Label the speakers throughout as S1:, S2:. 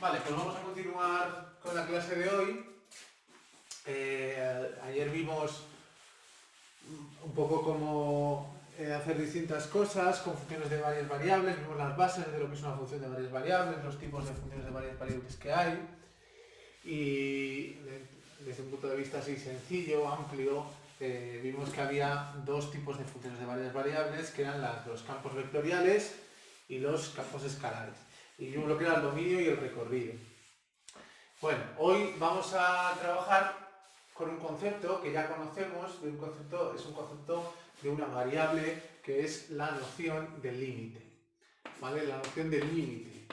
S1: Vale, pues vamos a continuar con la clase de hoy. Ayer vimos un poco cómo hacer distintas cosas con funciones de varias variables, vimos las bases de lo que es una función de varias variables, los tipos de funciones de varias variables que hay, y desde un punto de vista así sencillo, amplio, vimos que había dos tipos de funciones de varias variables, que eran los campos vectoriales y los campos escalares. Y vimos lo que era el dominio y el recorrido. Bueno, hoy vamos a trabajar con un concepto que ya conocemos, es un concepto de una variable que es la noción del límite. ¿Vale? La noción del límite.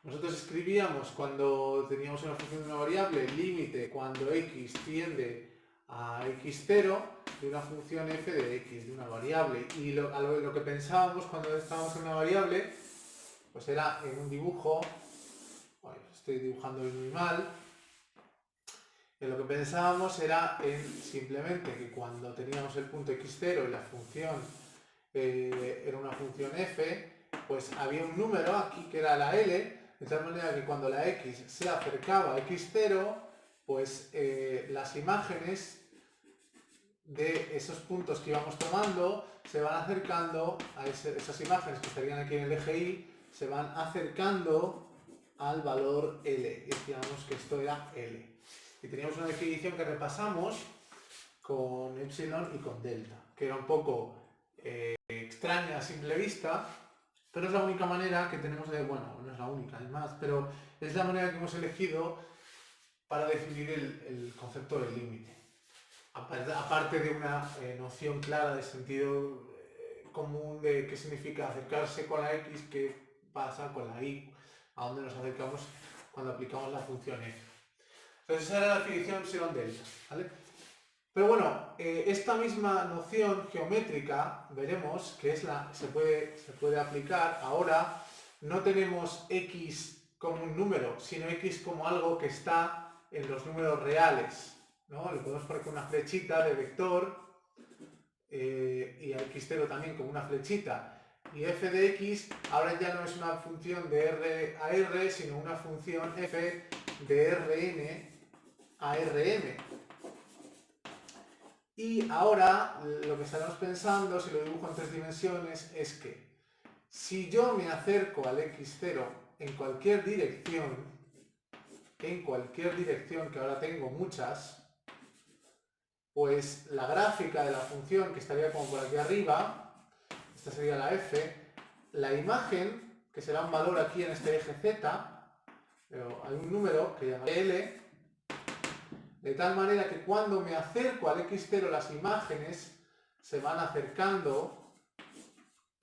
S1: Nosotros escribíamos cuando teníamos una función de una variable, límite cuando x tiende a x0 de una función f de x, de una variable. Y lo que pensábamos cuando estábamos en una variable, pues era en un dibujo. Bueno, estoy dibujando muy mal. Lo que pensábamos era simplemente que cuando teníamos el punto x0 y la función era una función f, pues había un número aquí que era la L, de tal manera que cuando la x se acercaba a x0, pues las imágenes de esos puntos que íbamos tomando se van acercando a esas imágenes que estarían aquí en el eje Y, se van acercando al valor L. Y decíamos que esto era L. Y teníamos una definición que repasamos con epsilon y con delta, que era un poco extraña a simple vista, pero es la única manera que tenemos de, bueno, no es la única, hay más, pero es la manera que hemos elegido para definir el concepto del límite. Aparte de una noción clara de sentido común de qué significa acercarse con la x, qué pasa con la y, a dónde nos acercamos cuando aplicamos la función f. Entonces esa era la definición epsilon delta, ¿vale? Pero bueno, esta misma noción geométrica, veremos que se puede aplicar. Ahora no tenemos x como un número, sino x como algo que está en los números reales, ¿no? Le podemos poner una flechita de vector y a x0 también como una flechita. Y f de x ahora ya no es una función de r a r, sino una función f de rn a rm. Y ahora lo que estaremos pensando, si lo dibujo en 3 dimensiones, es que si yo me acerco al x0 en cualquier dirección, que ahora tengo muchas, pues la gráfica de la función, que estaría como por aquí arriba, esta sería la f, la imagen, que será un valor aquí en este eje z, pero hay un número que llamaré L, de tal manera que cuando me acerco al x0 las imágenes se van acercando,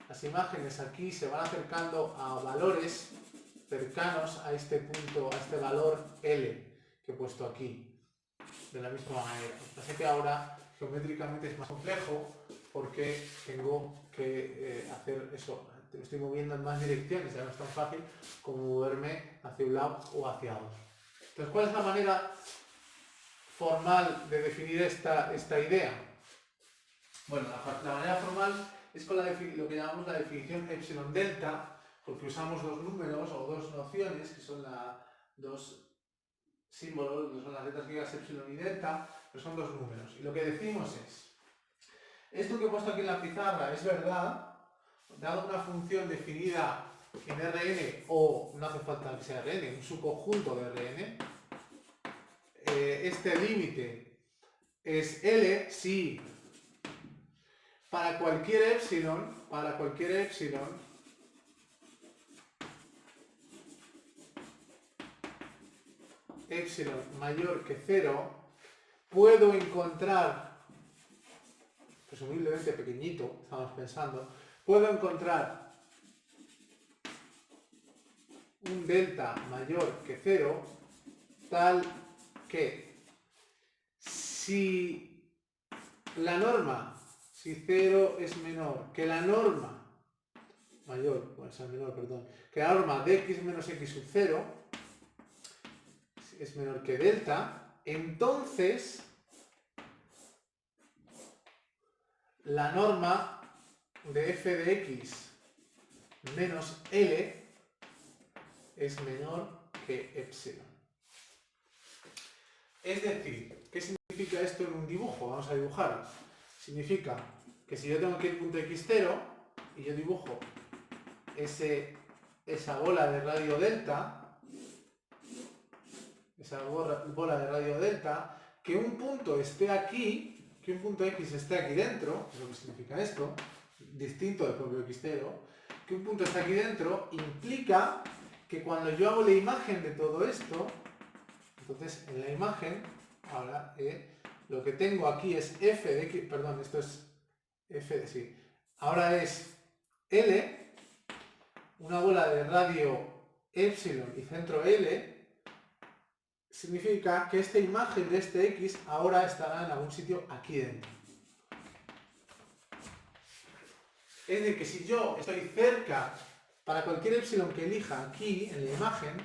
S1: las imágenes aquí se van acercando a valores cercanos a este punto, a este valor L que he puesto aquí, de la misma manera. Así que ahora geométricamente es más complejo porque tengo que hacer eso, me estoy moviendo en más direcciones, ya no es tan fácil como moverme hacia un lado o hacia otro. Entonces, ¿cuál es la manera formal de definir esta idea? Bueno, la manera formal es con lo que llamamos la definición epsilon delta, porque usamos dos números o dos nociones, que son dos símbolos, son las letras griegas epsilon y delta, pero son dos números. Y lo que decimos es, esto que he puesto aquí en la pizarra es verdad, dado una función definida en Rn, o no hace falta que sea Rn, un subconjunto de Rn, este límite es L si para cualquier epsilon, epsilon mayor que 0, puedo encontrar, presumiblemente pequeñito, estamos pensando, puedo encontrar un delta mayor que 0, tal que si la norma, si 0 es menor que la norma, mayor, puede ser menor, perdón, que la norma de x menos x sub 0 es menor que delta, entonces la norma de f de x menos L es menor que epsilon. Es decir, ¿qué significa esto en un dibujo? Vamos a dibujarlo. Significa que si yo tengo aquí el punto x0 y yo dibujo esa bola de radio delta, que un punto esté aquí, que un punto x esté aquí dentro, es lo que significa esto, distinto del propio x0, que un punto esté aquí dentro implica que cuando yo hago la imagen de todo esto, entonces en la imagen, ahora lo que tengo aquí es f de x, perdón, esto es f de sí, ahora es L, una bola de radio epsilon y centro L, significa que esta imagen de este X ahora estará en algún sitio aquí dentro. Es decir, que si yo estoy cerca, para cualquier epsilon que elija aquí en la imagen,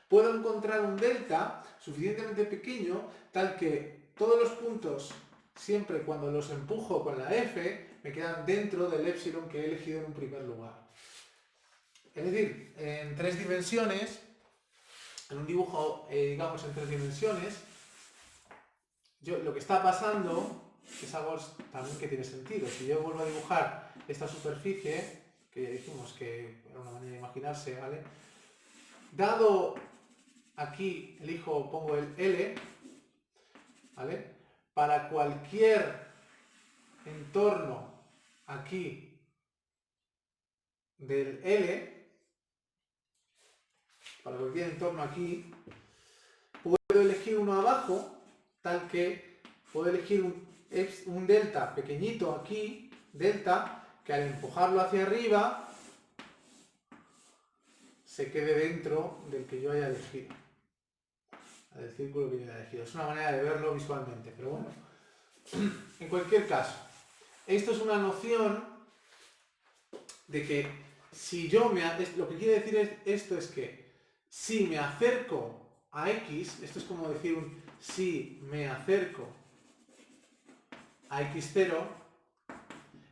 S1: puedo encontrar un delta suficientemente pequeño, tal que todos los puntos, siempre cuando los empujo con la F, me quedan dentro del epsilon que he elegido en un primer lugar. Es decir, en 3 dimensiones, en un dibujo, digamos, en 3 dimensiones, lo que está pasando es algo también que tiene sentido. Si yo vuelvo a dibujar esta superficie, que ya dijimos que era una manera de imaginarse, ¿vale? Dado aquí, pongo el L, ¿vale? Para cualquier entorno aquí del L, para cualquier entorno aquí, puedo elegir uno abajo, tal que puedo elegir un delta pequeñito aquí, delta, que al empujarlo hacia arriba se quede dentro del que yo haya elegido, del círculo que yo haya elegido. Es una manera de verlo visualmente, pero bueno. En cualquier caso, esto es una noción de que si yo lo que quiere decir esto es que si me acerco a X, esto es como decir si me acerco a X0,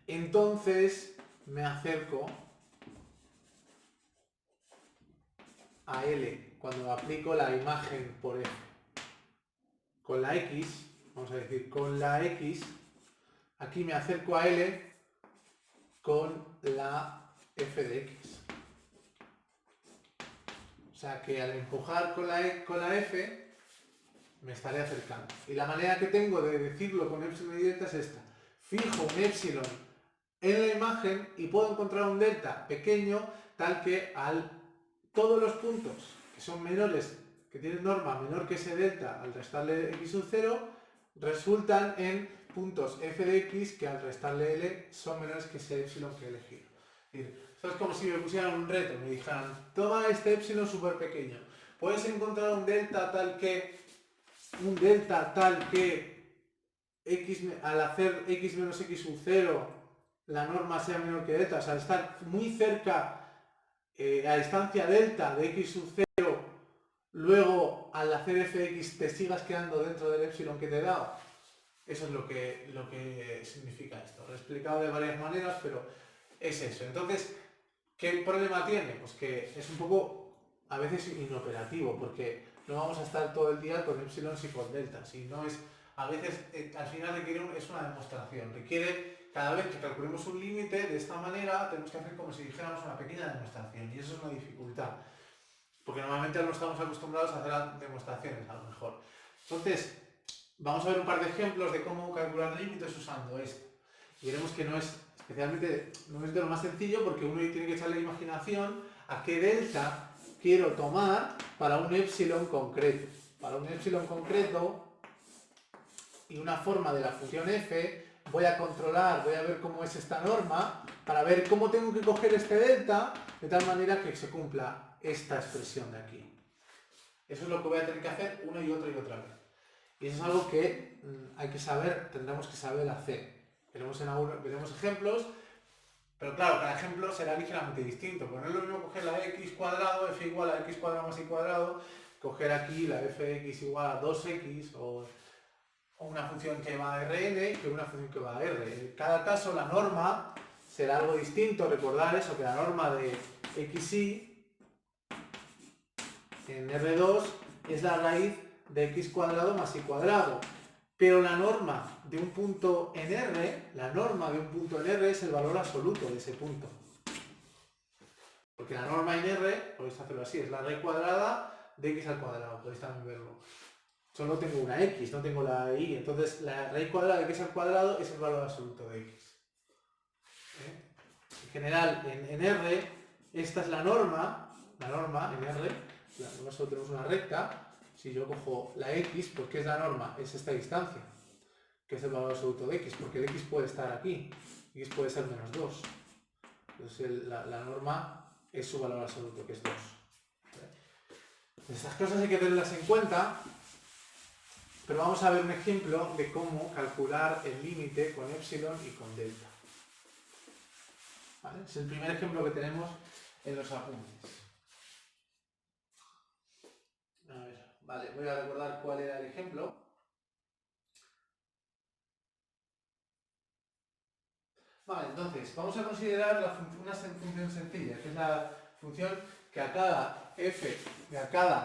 S1: entonces me acerco a L, cuando aplico la imagen por F. Con la X, vamos a decir, con la X, aquí me acerco a L con la F de X. O sea que al empujar con la F, me estaré acercando. Y la manera que tengo de decirlo con epsilon y delta es esta. Fijo un epsilon en la imagen y puedo encontrar un delta pequeño tal que todos los puntos que son menores, que tienen norma menor que ese delta al restarle x sub 0, resultan en puntos f de x que al restarle l son menores que ese epsilon que he elegido. Esto es como si me pusieran un reto, me dijeran, toma este epsilon súper pequeño, puedes encontrar un delta tal que x, al hacer x menos x sub 0 la norma sea menor que delta, o sea, estar muy cerca a distancia delta de x sub 0, luego al hacer f de x te sigas quedando dentro del epsilon que te he dado. Eso es lo que significa esto. Lo he explicado de varias maneras, pero es eso. Entonces, ¿qué problema tiene? Pues que es un poco a veces inoperativo, porque no vamos a estar todo el día con epsilons y con deltas. Y no es, a veces, al final es una demostración. Requiere, cada vez que calculemos un límite, de esta manera, tenemos que hacer como si dijéramos una pequeña demostración. Y eso es una dificultad. Porque normalmente no estamos acostumbrados a hacer demostraciones, a lo mejor. Entonces, vamos a ver un par de ejemplos de cómo calcular límites usando esto. Y veremos que no es de lo más sencillo, porque uno tiene que echarle imaginación a qué delta quiero tomar para un epsilon concreto. Para un epsilon concreto y una forma de la función f, voy a ver cómo es esta norma, para ver cómo tengo que coger este delta, de tal manera que se cumpla esta expresión de aquí. Eso es lo que voy a tener que hacer una y otra vez. Y eso es algo que hay que saber, tendremos que saber hacer. Veremos ejemplos, pero claro, cada ejemplo será ligeramente distinto. Porque no es lo mismo coger la x cuadrado, f igual a x cuadrado más y cuadrado, coger aquí la f de x igual a 2x o una función que va a Rn que una función que va a R. En cada caso la norma será algo distinto. Recordar eso, que la norma de xy en R2 es la raíz de x cuadrado más y cuadrado. Pero la norma de un punto en R, es el valor absoluto de ese punto. Porque la norma en R, podéis hacerlo así, es la raíz cuadrada de x al cuadrado, podéis también verlo. Solo tengo una x, no tengo la y, entonces la raíz cuadrada de x al cuadrado es el valor absoluto de x. En general, en R, esta es la norma en R, nosotros tenemos una recta. Si yo cojo la x, pues ¿qué es la norma? Es esta distancia, que es el valor absoluto de x, porque el x puede estar aquí, x puede ser menos 2. Entonces la norma es su valor absoluto, que es 2. Estas cosas hay que tenerlas en cuenta, pero vamos a ver un ejemplo de cómo calcular el límite con epsilon y con delta. ¿Vale? Es el primer ejemplo que tenemos en los apuntes. A ver, vale, voy a recordar cuál era el ejemplo. Vale, entonces, vamos a considerar una función sencilla, que es la función que a cada f de a cada,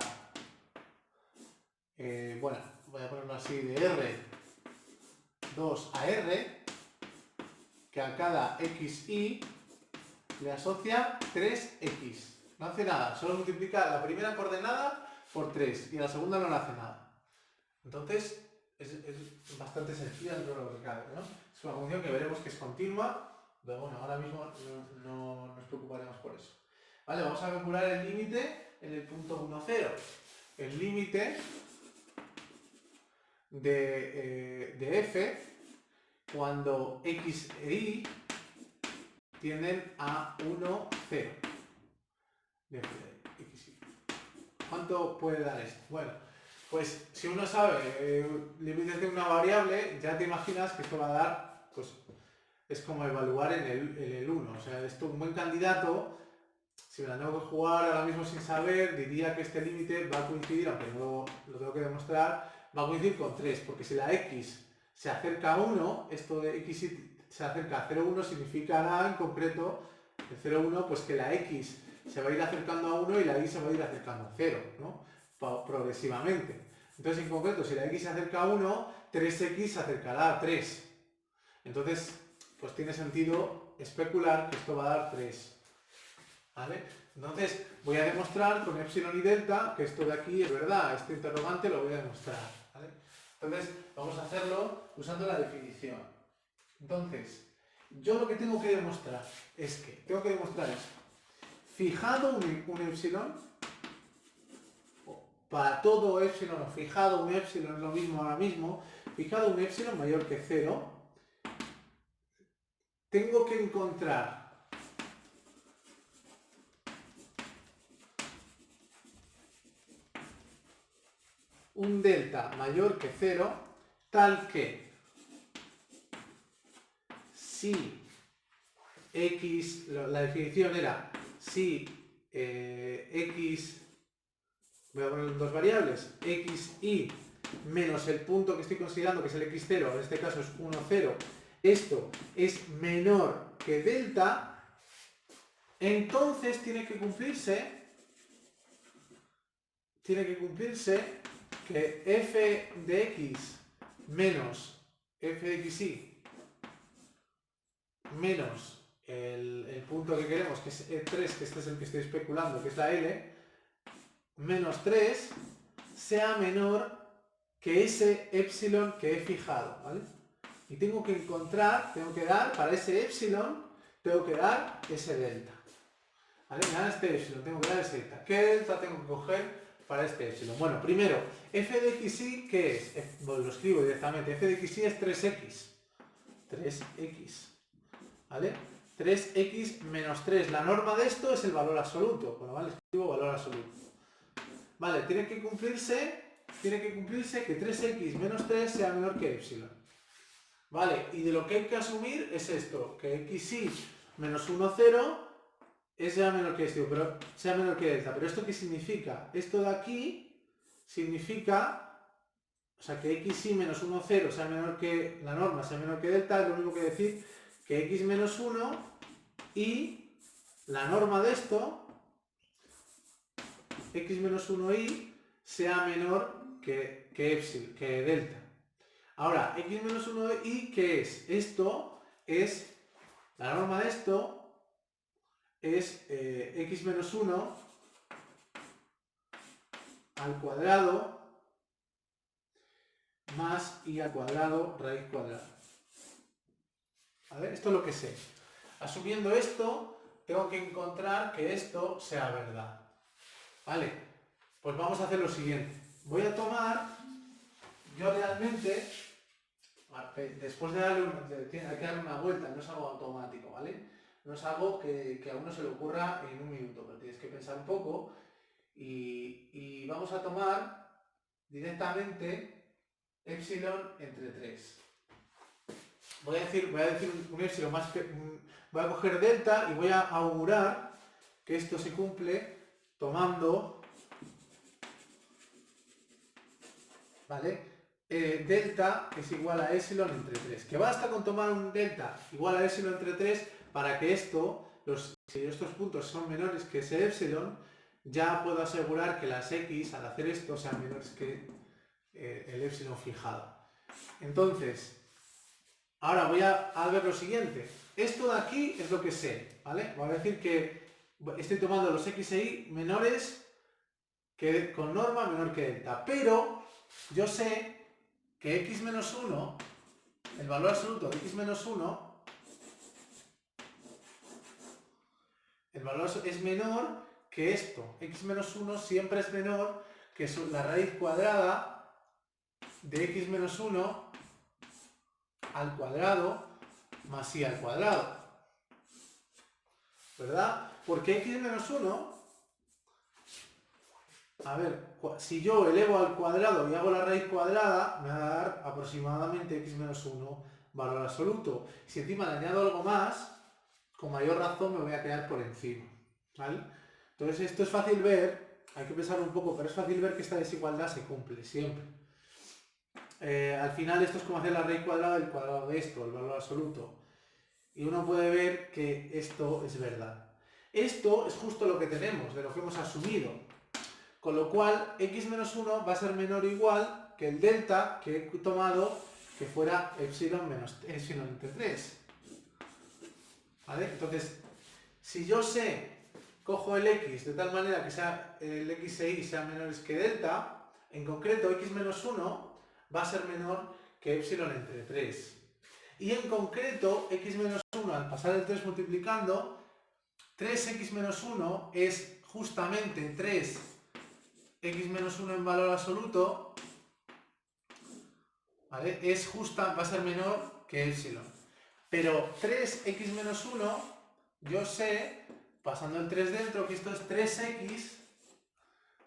S1: bueno, voy a ponerlo así, de R2 a R, que a cada xy le asocia 3x. No hace nada, solo multiplica la primera coordenada por 3 y la segunda no le hace nada. Entonces, es bastante sencilla dentro de lo que cabe, ¿no? Es una función que veremos que es continua, pero bueno, ahora mismo no nos preocuparemos por eso. Vale, vamos a calcular el límite en el punto 1, 0. El límite de f cuando x e y tienden a 1, 0. De f de x y. ¿Cuánto puede dar esto? Bueno, pues si uno sabe límites de una variable, ya te imaginas que esto va a dar, pues es como evaluar en el 1. O sea, esto un buen candidato, si me la tengo que jugar ahora mismo sin saber, diría que este límite va a coincidir, aunque no lo tengo que demostrar, va a coincidir con 3, porque si la x se acerca a 1, esto de x se acerca a 0,1 significará en concreto, el 0,1, pues que la x se va a ir acercando a 1 y la y se va a ir acercando a 0, ¿no? Progresivamente. Entonces, en concreto, si la x se acerca a 1, 3x se acercará a 3. Entonces, pues tiene sentido especular que esto va a dar 3. ¿Vale? Entonces, voy a demostrar con epsilon y delta que esto de aquí es verdad. Este interrogante lo voy a demostrar. ¿Vale? Entonces, vamos a hacerlo usando la definición. Entonces, yo lo que tengo que demostrar es que, fijado un epsilon, para todo epsilon o fijado un epsilon es lo mismo ahora mismo, fijado un epsilon mayor que 0, tengo que encontrar un delta mayor que 0 tal que si x, la definición era si x, voy a poner dos variables, xy menos el punto que estoy considerando que es el x0, en este caso es 1, 0, esto es menor que delta, entonces tiene que cumplirse que f de x menos f de xy menos el punto que queremos, que es el 3, que este es el que estoy especulando, que es la L, menos 3, sea menor que ese epsilon que he fijado, ¿vale? Y tengo que dar, para ese epsilon, tengo que dar ese delta. ¿Vale? Me dan este epsilon, tengo que dar ese delta. ¿Qué delta tengo que coger para este epsilon? Bueno, primero, f de xy, ¿qué es? Bueno, lo escribo directamente. F de xy es 3x. 3x. ¿Vale? 3x menos 3. La norma de esto es el valor absoluto. Bueno, ¿vale? Escribo valor absoluto. Vale, tiene que cumplirse que 3x menos 3 sea menor que epsilon. Vale, y de lo que hay que asumir es esto, que xy menos 1, 0 es ya menor que esto, pero sea menor que delta. ¿Pero esto qué significa? Esto de aquí significa, o sea, que xy menos 1, 0 sea menor que la norma, sea menor que delta, es lo mismo que decir que x menos 1 y la norma de esto x menos 1y sea menor que delta. Ahora, x menos 1y, ¿qué es? Esto es, la norma de esto es x menos 1 al cuadrado más y al cuadrado raíz cuadrada. ¿Vale? Esto es lo que sé. Asumiendo esto, tengo que encontrar que esto sea verdad. ¿Vale? Pues vamos a hacer lo siguiente. Voy a tomar, yo realmente, después de darle hay que darle una vuelta, no es algo automático, ¿vale? No es algo que a uno se le ocurra en un minuto, pero tienes que pensar un poco y vamos a tomar directamente epsilon entre 3. Voy a decir un epsilon más que... Voy a coger delta y voy a augurar que esto se cumple tomando, ¿vale? Delta es igual a epsilon entre 3. Que basta con tomar un delta igual a epsilon entre 3 para que esto, si estos puntos son menores que ese epsilon, ya puedo asegurar que las x al hacer esto sean menores que el epsilon fijado. Entonces, ahora voy a ver lo siguiente. Esto de aquí es lo que sé, ¿vale? Voy a decir que estoy tomando los x e y menores que con norma menor que delta. Pero yo sé que x menos 1, el valor absoluto de x menos 1, el valor es menor que esto. X menos 1 siempre es menor que la raíz cuadrada de x menos 1 al cuadrado más y al cuadrado. ¿Verdad? Porque x menos 1, a ver, si yo elevo al cuadrado y hago la raíz cuadrada, me va a dar aproximadamente x menos 1 valor absoluto. Si encima le añado algo más, con mayor razón me voy a quedar por encima. ¿Vale? Entonces esto es fácil ver, hay que pensar un poco, pero es fácil ver que esta desigualdad se cumple siempre. Al final esto es como hacer la raíz cuadrada del cuadrado de esto, el valor absoluto. Y uno puede ver que esto es verdad. Esto es justo lo que tenemos, de lo que hemos asumido. Con lo cual, x menos 1 va a ser menor o igual que el delta que he tomado que fuera epsilon menos epsilon entre 3. ¿Vale? Entonces, si yo sé, cojo el x de tal manera que sea el x e y sean menores que delta, en concreto x menos 1 va a ser menor que epsilon entre 3. Y en concreto, x menos 1 al pasar el 3 multiplicando, 3x menos 1 es justamente 3x menos 1 en valor absoluto, ¿vale? Va a ser menor que epsilon. Pero 3x menos 1, yo sé, pasando el 3 dentro, que esto es 3x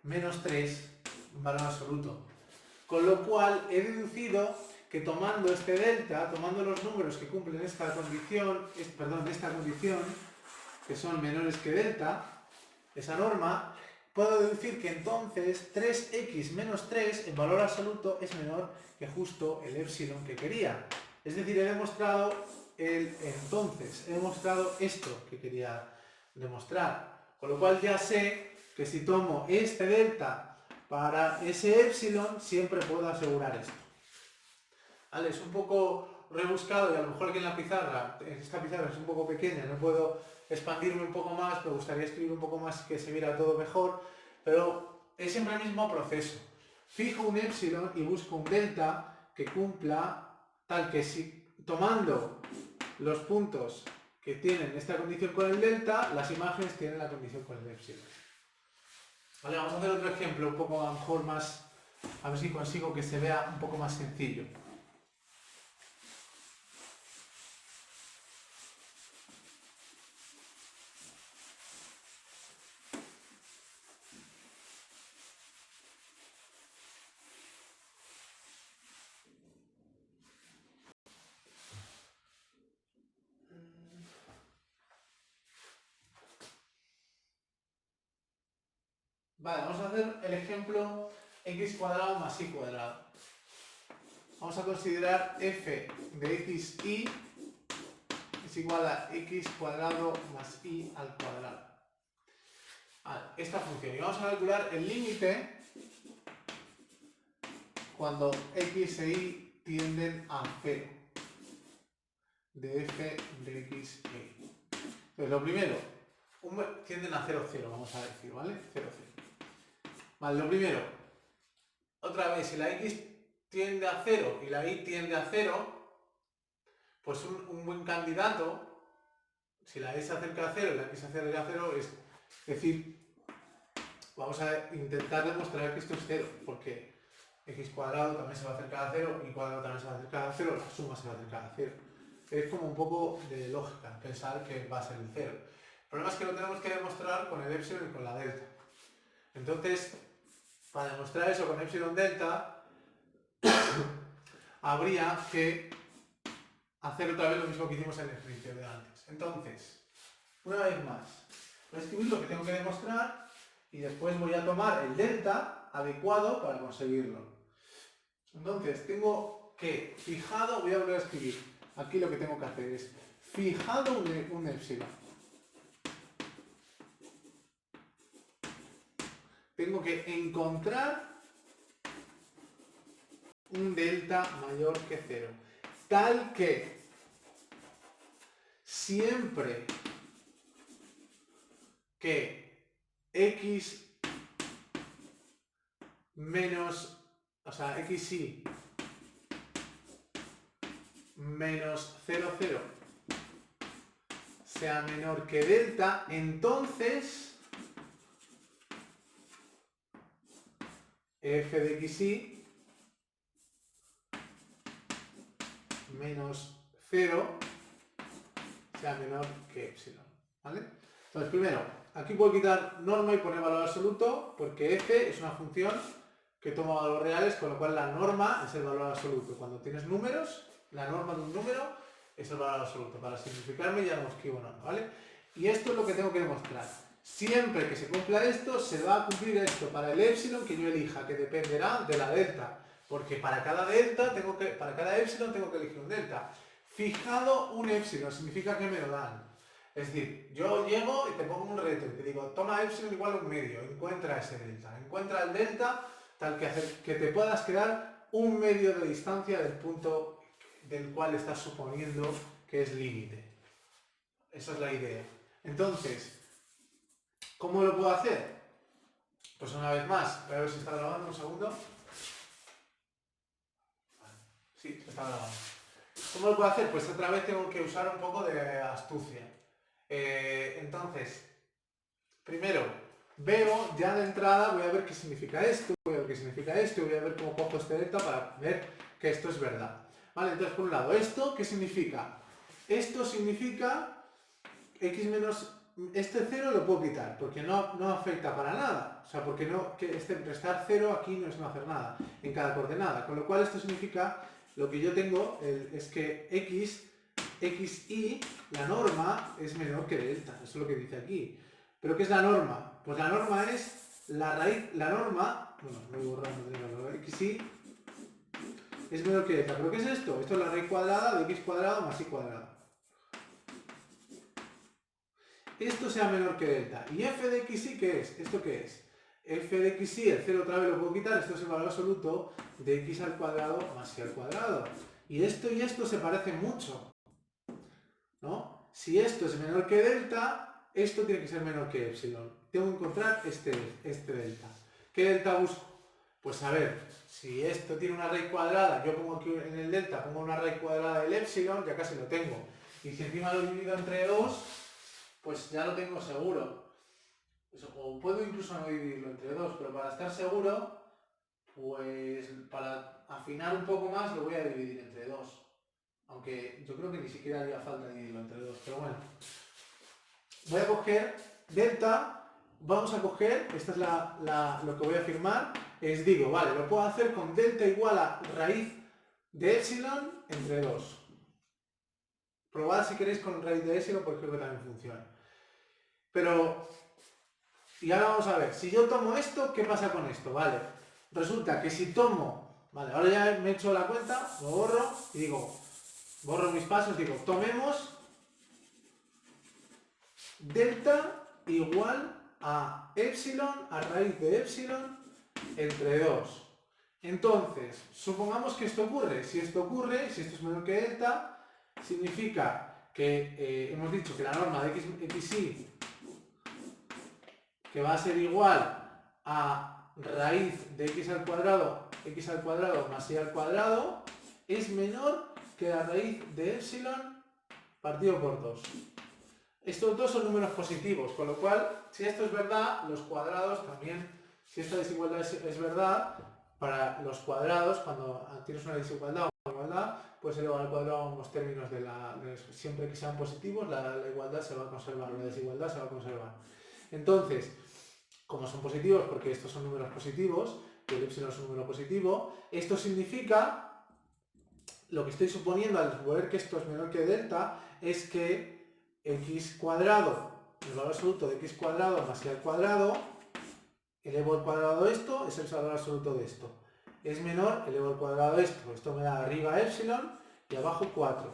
S1: menos 3 en valor absoluto. Con lo cual he deducido que tomando este delta, tomando los números que cumplen esta condición, que son menores que delta, esa norma, puedo deducir que entonces 3x menos 3 en valor absoluto es menor que justo el epsilon que quería. Es decir, he demostrado esto que quería demostrar. Con lo cual ya sé que si tomo este delta para ese epsilon, siempre puedo asegurar esto. ¿Vale? Es un poco rebuscado y a lo mejor aquí en esta pizarra es un poco pequeña, no puedo expandirme un poco más, me gustaría escribir un poco más que se viera todo mejor, pero es siempre el mismo proceso. Fijo un epsilon y busco un delta que cumpla tal que si tomando los puntos que tienen esta condición con el delta, las imágenes tienen la condición con el epsilon. Vale, vamos a hacer otro ejemplo un poco a lo mejor más, a ver si consigo que se vea un poco más sencillo. Vale, vamos a hacer el ejemplo x cuadrado más y cuadrado. Vamos a considerar f de x y es igual a x cuadrado más y al cuadrado. esta función. Y vamos a calcular el límite cuando x e y tienden a 0 de f de x e y. Entonces, lo primero, tienden a 0, 0, vamos a decir, ¿vale? 0, 0. Vale, lo primero, otra vez, si la x tiende a 0 y la y tiende a 0, pues un buen candidato, si la y se acerca a 0 y la x se acerca a 0, es decir, vamos a intentar demostrar que esto es 0, porque x cuadrado también se va a acercar a 0, y cuadrado también se va a acercar a 0, la suma se va a acercar a 0. Es como un poco de lógica pensar que va a ser el 0. El problema es que lo tenemos que demostrar con el epsilon y con la delta. Entonces, para demostrar eso con epsilon delta, habría que hacer otra vez lo mismo que hicimos en el ejercicio de antes. Entonces, una vez más, voy a escribir lo que tengo que demostrar y después voy a tomar el delta adecuado para conseguirlo. Entonces, tengo que, fijado, voy a volver a escribir. Aquí lo que tengo que hacer es, fijado un epsilon, tengo que encontrar un delta mayor que 0, tal que siempre que x menos, o sea, xy menos 0, 0 sea menor que delta, entonces f de xy menos 0 sea menor que epsilon, ¿vale? Entonces, primero, aquí puedo quitar norma y poner valor absoluto, porque f es una función que toma valores reales, con lo cual la norma es el valor absoluto. Cuando tienes números, la norma de un número es el valor absoluto. Para simplificarme ya no me escribo nada, ¿vale? Y esto es lo que tengo que demostrar. Siempre que se cumpla esto, se va a cumplir esto para el epsilon que yo elija, que dependerá de la delta. Porque para cada delta para cada epsilon tengo que elegir un delta. Fijado un epsilon significa que me lo dan. Es decir, yo llego y te pongo un reto y te digo, toma epsilon igual a un medio, encuentra ese delta. Encuentra el delta tal que te puedas quedar un medio de distancia del punto del cual estás suponiendo que es límite. Esa es la idea. Entonces, ¿cómo lo puedo hacer? Pues una vez más, voy a ver si está grabando un segundo. Sí, se está grabando. ¿Cómo lo puedo hacer? Pues otra vez tengo que usar un poco de astucia. Entonces, primero, veo ya de entrada, voy a ver qué significa esto, voy a ver qué significa esto, y voy a ver cómo cojo este delta para ver que esto es verdad. Vale, entonces por un lado, ¿esto qué significa? Esto significa x menos, este 0 lo puedo quitar, porque no afecta para nada. O sea, porque restar 0 aquí no es no hacer nada, en cada coordenada. Con lo cual esto significa, lo que yo tengo es que xy, la norma, es menor que delta. Eso es lo que dice aquí. ¿Pero qué es la norma? Pues la norma es la raíz, la norma, bueno, lo voy borrando, xy es menor que delta. ¿Pero qué es esto? Esto es la raíz cuadrada de x cuadrado más y cuadrado. Esto sea menor que delta. ¿Y f de xy qué es? ¿Esto qué es? F de xy, el 0 otra vez lo puedo quitar, esto es el valor absoluto de x al cuadrado más y al cuadrado. Y esto se parecen mucho, ¿no? Si esto es menor que delta, esto tiene que ser menor que epsilon. Tengo que encontrar este delta. ¿Qué delta busco? Pues a ver, si esto tiene una raíz cuadrada, yo pongo aquí en el delta, pongo una raíz cuadrada del epsilon, ya casi lo tengo. Y si encima lo divido entre 2, pues ya lo tengo seguro. O puedo incluso no dividirlo entre 2, pero para estar seguro, pues para afinar un poco más lo voy a dividir entre 2. Aunque yo creo que ni siquiera haría falta dividirlo entre 2, pero bueno. Voy a coger delta, vamos a coger, esta es lo que voy a afirmar, digo, vale, lo puedo hacer con delta igual a raíz de epsilon entre 2. Probad si queréis con raíz de epsilon porque creo que también funciona. Pero, y ahora vamos a ver, si yo tomo esto, ¿qué pasa con esto? Vale, resulta que si tomo, vale, ahora ya me he hecho la cuenta, lo borro y digo, borro mis pasos, tomemos delta igual a epsilon, a raíz de epsilon entre 2. Entonces, supongamos que esto ocurre. Si esto ocurre, si esto es menor que delta, significa que hemos dicho que la norma de xy que va a ser igual a raíz de x al cuadrado más y al cuadrado es menor que la raíz de epsilon partido por 2. Estos dos son números positivos, con lo cual, si esto es verdad, los cuadrados también, si esta desigualdad es verdad, para los cuadrados, cuando tienes una desigualdad o una igualdad, puedes elevar al cuadrado a unos términos siempre que sean positivos, la igualdad se va a conservar, la desigualdad se va a conservar. Entonces, como son positivos, porque estos son números positivos, y el epsilon es un número positivo, esto significa, lo que estoy suponiendo al suponer que esto es menor que delta, es que x cuadrado, el valor absoluto de x cuadrado más y al cuadrado, elevo al cuadrado esto, es el valor absoluto de esto. Es menor, elevo al cuadrado esto me da arriba epsilon y abajo 4.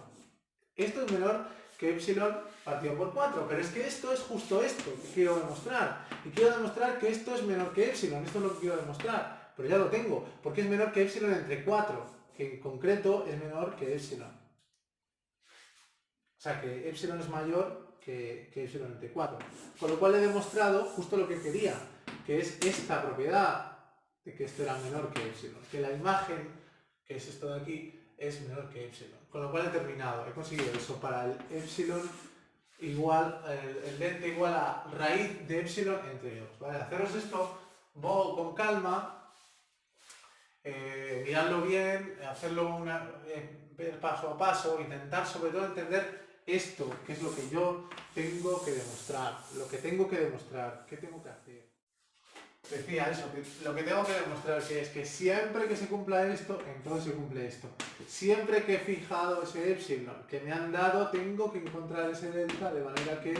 S1: Esto es menor que epsilon partido por 4, pero es que esto es justo esto que quiero demostrar. Y quiero demostrar que esto es menor que epsilon, esto es lo que quiero demostrar, pero ya lo tengo, porque es menor que epsilon entre 4, que en concreto es menor que epsilon. O sea que epsilon es mayor que epsilon entre 4. Con lo cual he demostrado justo lo que quería, que es esta propiedad de que esto era menor que epsilon, que la imagen, que es esto de aquí, es menor que epsilon. Con lo cual he terminado, he conseguido eso para el epsilon igual, el delta igual a raíz de epsilon entre 2. ¿Vale? Haceros esto con calma, mirarlo bien, hacerlo ver paso a paso, intentar sobre todo entender esto, que es lo que yo tengo que demostrar, qué tengo que hacer. Decía eso, que lo que tengo que demostrar es que siempre que se cumpla esto, entonces se cumple esto. Siempre que he fijado ese epsilon que me han dado, tengo que encontrar ese delta de manera que,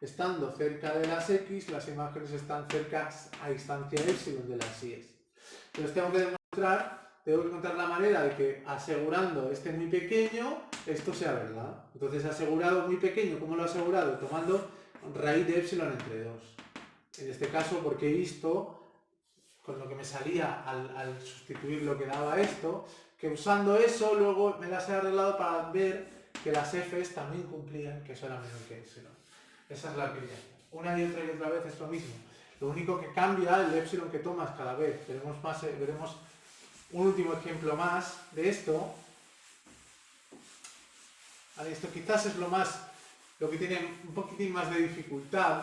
S1: estando cerca de las x, las imágenes están cerca a distancia epsilon de las y. Entonces tengo que encontrar la manera de que asegurando este muy pequeño, esto sea verdad. Entonces asegurado muy pequeño, ¿cómo lo he asegurado? Tomando raíz de epsilon entre 2. En este caso, porque he visto, con lo que me salía al sustituir lo que daba esto, que usando eso luego me las he arreglado para ver que las f's también cumplían, que eso era menor que epsilon. Esa es la criteria. Una y otra vez es lo mismo. Lo único que cambia el epsilon que tomas cada vez. Veremos un último ejemplo más de esto. Vale, esto quizás es lo que tiene un poquitín más de dificultad.